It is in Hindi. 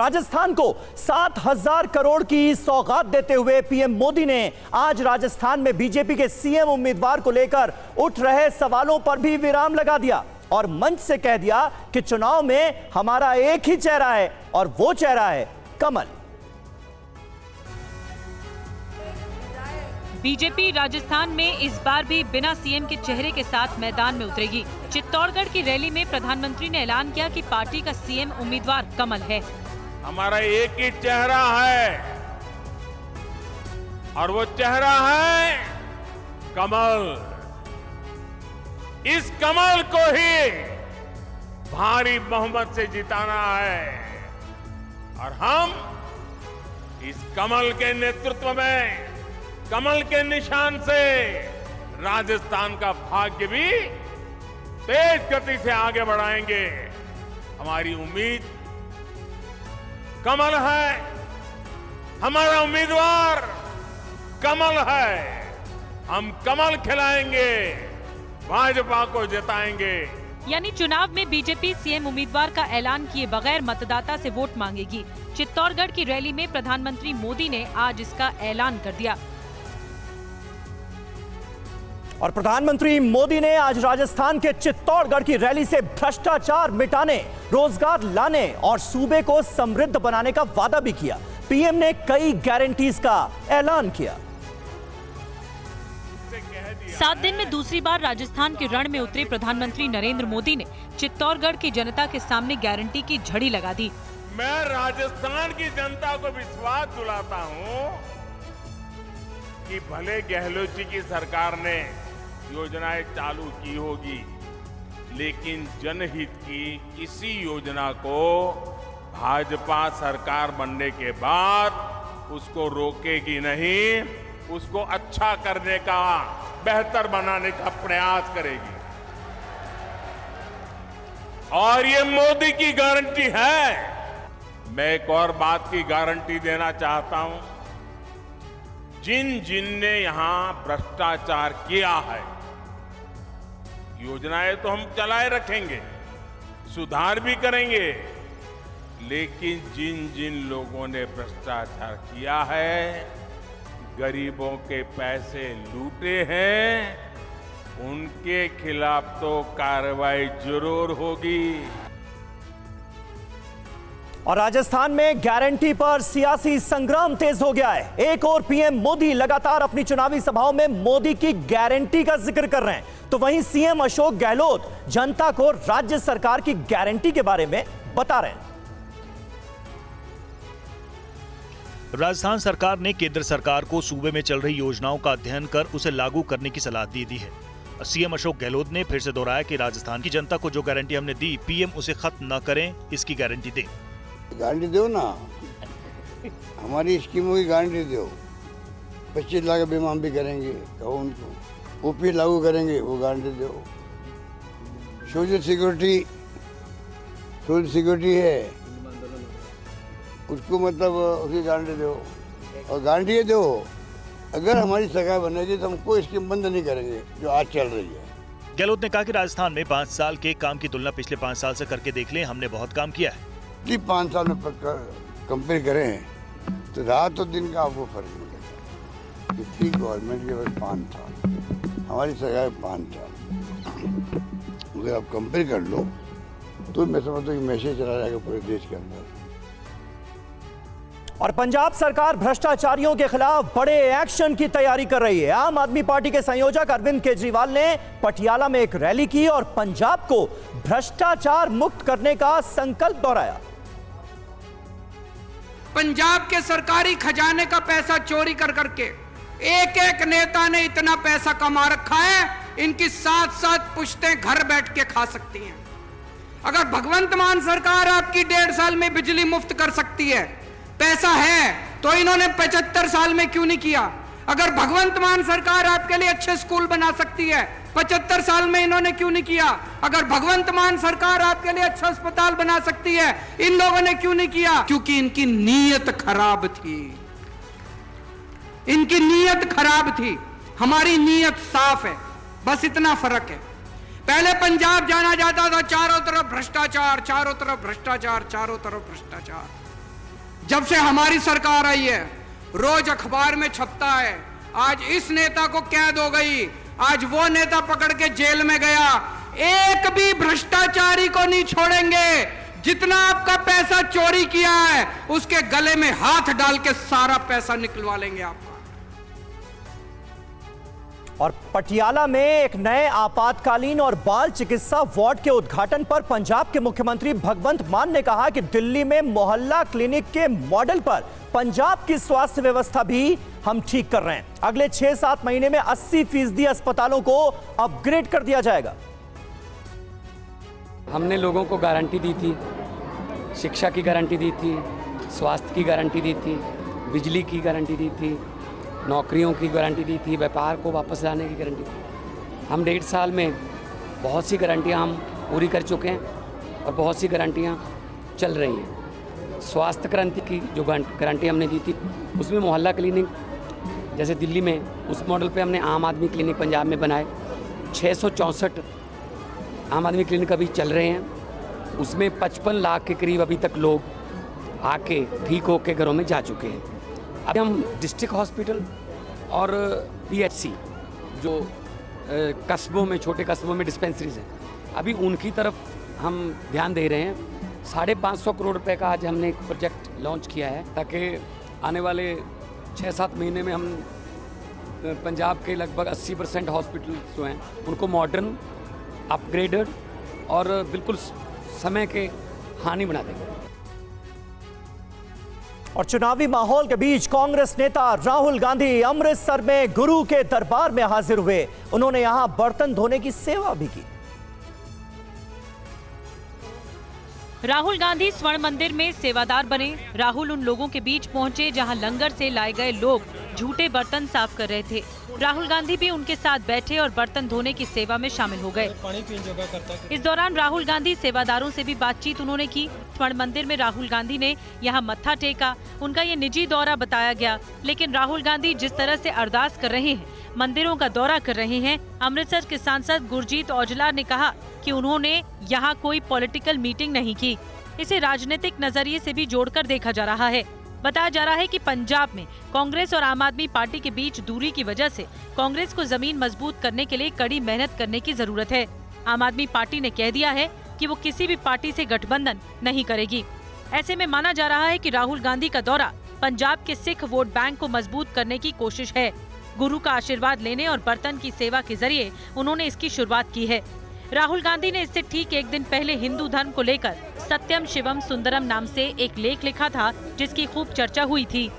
राजस्थान को 7,000 करोड़ की सौगात देते हुए पीएम मोदी ने आज राजस्थान में बीजेपी के सीएम उम्मीदवार को लेकर उठ रहे सवालों पर भी विराम लगा दिया और मंच से कह दिया कि चुनाव में हमारा एक ही चेहरा है और वो चेहरा है कमल। बीजेपी राजस्थान में इस बार भी बिना सीएम के चेहरे के साथ मैदान में उतरेगी। चित्तौड़गढ़ की रैली में प्रधानमंत्री ने ऐलान किया कि पार्टी का सीएम उम्मीदवार कमल है। हमारा एक ही चेहरा है और वो चेहरा है कमल। इस कमल को ही भारी बहुमत से जिताना है और हम इस कमल के नेतृत्व में, कमल के निशान से राजस्थान का भाग्य भी तेज गति से आगे बढ़ाएंगे। हमारी उम्मीद कमल है, हमारा उम्मीदवार कमल है। हम कमल खिलाएंगे, भाजपा को जिताएंगे। यानी चुनाव में बीजेपी सीएम उम्मीदवार का ऐलान किए बगैर मतदाता से वोट मांगेगी। चित्तौड़गढ़ की रैली में प्रधानमंत्री मोदी ने आज इसका ऐलान कर दिया। और प्रधानमंत्री मोदी ने आज राजस्थान के चित्तौड़गढ़ की रैली से भ्रष्टाचार मिटाने, रोजगार लाने और सूबे को समृद्ध बनाने का वादा भी किया। पीएम ने कई गारंटीज का ऐलान किया। 7 दिन में दूसरी बार राजस्थान के रण में उतरे प्रधानमंत्री नरेंद्र मोदी ने चित्तौड़गढ़ की जनता के सामने गारंटी की झड़ी लगा दी। मैं राजस्थान की जनता को विश्वास दिलाता हूं कि भले गहलोत जी की सरकार ने योजनाएं चालू की होगी, लेकिन जनहित की किसी योजना को भाजपा सरकार बनने के बाद उसको रोकेगी नहीं, उसको अच्छा करने का, बेहतर बनाने का प्रयास करेगी। और ये मोदी की गारंटी है। मैं एक और बात की गारंटी देना चाहता हूं। जिन ने यहां भ्रष्टाचार किया है, योजनाएं तो हम चलाए रखेंगे, सुधार भी करेंगे, लेकिन जिन लोगों ने भ्रष्टाचार किया है, गरीबों के पैसे लूटे हैं, उनके खिलाफ तो कार्रवाई जरूर होगी। और राजस्थान में गारंटी पर सियासी संग्राम तेज हो गया है। एक और पीएम मोदी लगातार अपनी चुनावी सभाओं में मोदी की गारंटी का जिक्र कर रहे हैं, तो वहीं सीएम अशोक गहलोत जनता को राज्य सरकार की गारंटी के बारे में बता रहे हैं। राजस्थान सरकार ने केंद्र सरकार को सूबे में चल रही योजनाओं का अध्ययन कर उसे लागू करने की सलाह दी है। सीएम अशोक गहलोत ने फिर से दोहराया कि राजस्थान की जनता को जो गारंटी हमने दी, पीएम उसे खत्म न करें, इसकी गारंटी दे। गारंटी दो ना, हमारी स्कीमों की गारंटी दो। 25 लाख बीमा हम भी करेंगे, कहो उनको। ओपी लागू करेंगे, वो गारंटी दो। सोशल सिक्योरिटी है, उसको मतलब उसकी गारंटी दो। और गारंटी ये दो, अगर हमारी सरकार बनेगी तो हम कोई स्कीम बंद नहीं करेंगे जो आज चल रही है। गहलोत ने कहा कि राजस्थान में 5 साल के काम की तुलना पिछले 5 साल से करके देख लें, हमने बहुत काम किया है। कि 5 साल में कंपेयर करें तो रात और दिन का आपको फर्क मिलेगा। किसी गवर्नमेंट के पास 5 साल, हमारी सरकार 5 साल, अगर आप कंपेयर कर लो तो मैं समझता हूँ कि मैसेज चला जाएगा पूरे देश के अंदर। और पंजाब सरकार भ्रष्टाचारियों के खिलाफ बड़े एक्शन की तैयारी कर रही है। आम आदमी पार्टी के संयोजक अरविंद केजरीवाल ने पटियाला में एक रैली की और पंजाब को भ्रष्टाचार मुक्त करने का संकल्प दोहराया। पंजाब के सरकारी खजाने का पैसा चोरी कर करके एक नेता ने इतना पैसा कमा रखा है, इनकी 7-7 पुश्तें घर बैठ के खा सकती हैं। अगर भगवंत मान सरकार आपकी 1.5 साल में बिजली मुफ्त कर सकती है, पैसा है, तो इन्होंने 75 साल में क्यों नहीं किया? अगर भगवंत मान सरकार आपके लिए अच्छे स्कूल बना सकती है, 75 साल में इन्होंने क्यों नहीं किया? अगर भगवंत मान सरकार आपके लिए अच्छा अस्पताल बना सकती है, इन लोगों ने क्यों नहीं किया? क्योंकि इनकी नीयत खराब थी। इनकी नीयत खराब थी, हमारी नीयत साफ है, बस इतना फर्क है। पहले पंजाब जाना जाता था चारों तरफ भ्रष्टाचार, चारों तरफ भ्रष्टाचार, चारों तरफ भ्रष्टाचार। जब से हमारी सरकार आई है रोज अखबार में छपता है, आज इस नेता को कैद हो गई, आज वो नेता पकड़ के जेल में गया। एक भी भ्रष्टाचारी को नहीं छोड़ेंगे। जितना आपका पैसा चोरी किया है उसके गले में हाथ डाल के सारा पैसा निकलवा लेंगे आपका। और पटियाला में एक नए आपातकालीन और बाल चिकित्सा वार्ड के उद्घाटन पर पंजाब के मुख्यमंत्री भगवंत मान ने कहा कि दिल्ली में मोहल्ला क्लिनिक के मॉडल पर पंजाब की स्वास्थ्य व्यवस्था भी हम ठीक कर रहे हैं। अगले 6-7 महीने में 80% अस्पतालों को अपग्रेड कर दिया जाएगा। हमने लोगों को गारंटी दी थी, शिक्षा की गारंटी दी थी, स्वास्थ्य की गारंटी दी थी, बिजली की गारंटी दी थी, नौकरियों की गारंटी दी थी, व्यापार को वापस लाने की गारंटी दी। हम 1.5 साल में बहुत सी गारंटियां हम पूरी कर चुके हैं और बहुत सी गारंटियां चल रही हैं। स्वास्थ्य क्रांति की जो गारंटी हमने दी थी उसमें मोहल्ला क्लिनिक जैसे दिल्ली में उस मॉडल पे हमने आम आदमी क्लिनिक पंजाब में बनाए। 664 आम आदमी क्लिनिक अभी चल रहे हैं, उसमें 55 लाख के करीब अभी तक लोग आके ठीक होके घरों में जा चुके हैं। अब हम डिस्ट्रिक्ट हॉस्पिटल और पीएचसी जो कस्बों में, छोटे कस्बों में डिस्पेंसरीज हैं, अभी उनकी तरफ हम ध्यान दे रहे हैं। 550 करोड़ रुपए का आज हमने एक प्रोजेक्ट लॉन्च किया है ताकि आने वाले 6-7 महीने में हम पंजाब के लगभग 80% हॉस्पिटल जो हैं उनको मॉडर्न, अपग्रेडेड और बिल्कुल समय के हानि बना देंगे। और चुनावी माहौल के बीच कांग्रेस नेता राहुल गांधी अमृतसर में गुरु के दरबार में हाजिर हुए। उन्होंने यहां बर्तन धोने की सेवा भी की। राहुल गांधी स्वर्ण मंदिर में सेवादार बने। राहुल उन लोगों के बीच पहुंचे जहां लंगर से लाए गए लोग झूठे बर्तन साफ कर रहे थे। राहुल गांधी भी उनके साथ बैठे और बर्तन धोने की सेवा में शामिल हो गए। इस दौरान राहुल गांधी सेवादारों से भी बातचीत उन्होंने की। स्वर्ण मंदिर में राहुल गांधी ने यहां मत्था टेका। उनका ये निजी दौरा बताया गया, लेकिन राहुल गांधी जिस तरह से अरदास कर रहे हैं, मंदिरों का दौरा कर रहे हैं, अमृतसर के सांसद गुरजीत औजला ने कहा कि उन्होंने यहाँ कोई पॉलिटिकल मीटिंग नहीं की। इसे राजनीतिक नजरिए से भी जोड़कर देखा जा रहा है। बताया जा रहा है कि पंजाब में कांग्रेस और आम आदमी पार्टी के बीच दूरी की वजह से कांग्रेस को जमीन मजबूत करने के लिए कड़ी मेहनत करने की जरूरत है। आम आदमी पार्टी ने कह दिया है कि वो किसी भी पार्टी से गठबंधन नहीं करेगी। ऐसे में माना जा रहा है कि राहुल गांधी का दौरा पंजाब के सिख वोट बैंक को मजबूत करने की कोशिश है। गुरु का आशीर्वाद लेने और बर्तन की सेवा के जरिए उन्होंने इसकी शुरुआत की है। राहुल गांधी ने इससे ठीक एक दिन पहले हिंदू धर्म को लेकर सत्यम शिवम सुंदरम नाम से एक लेख लिखा था, जिसकी खूब चर्चा हुई थी।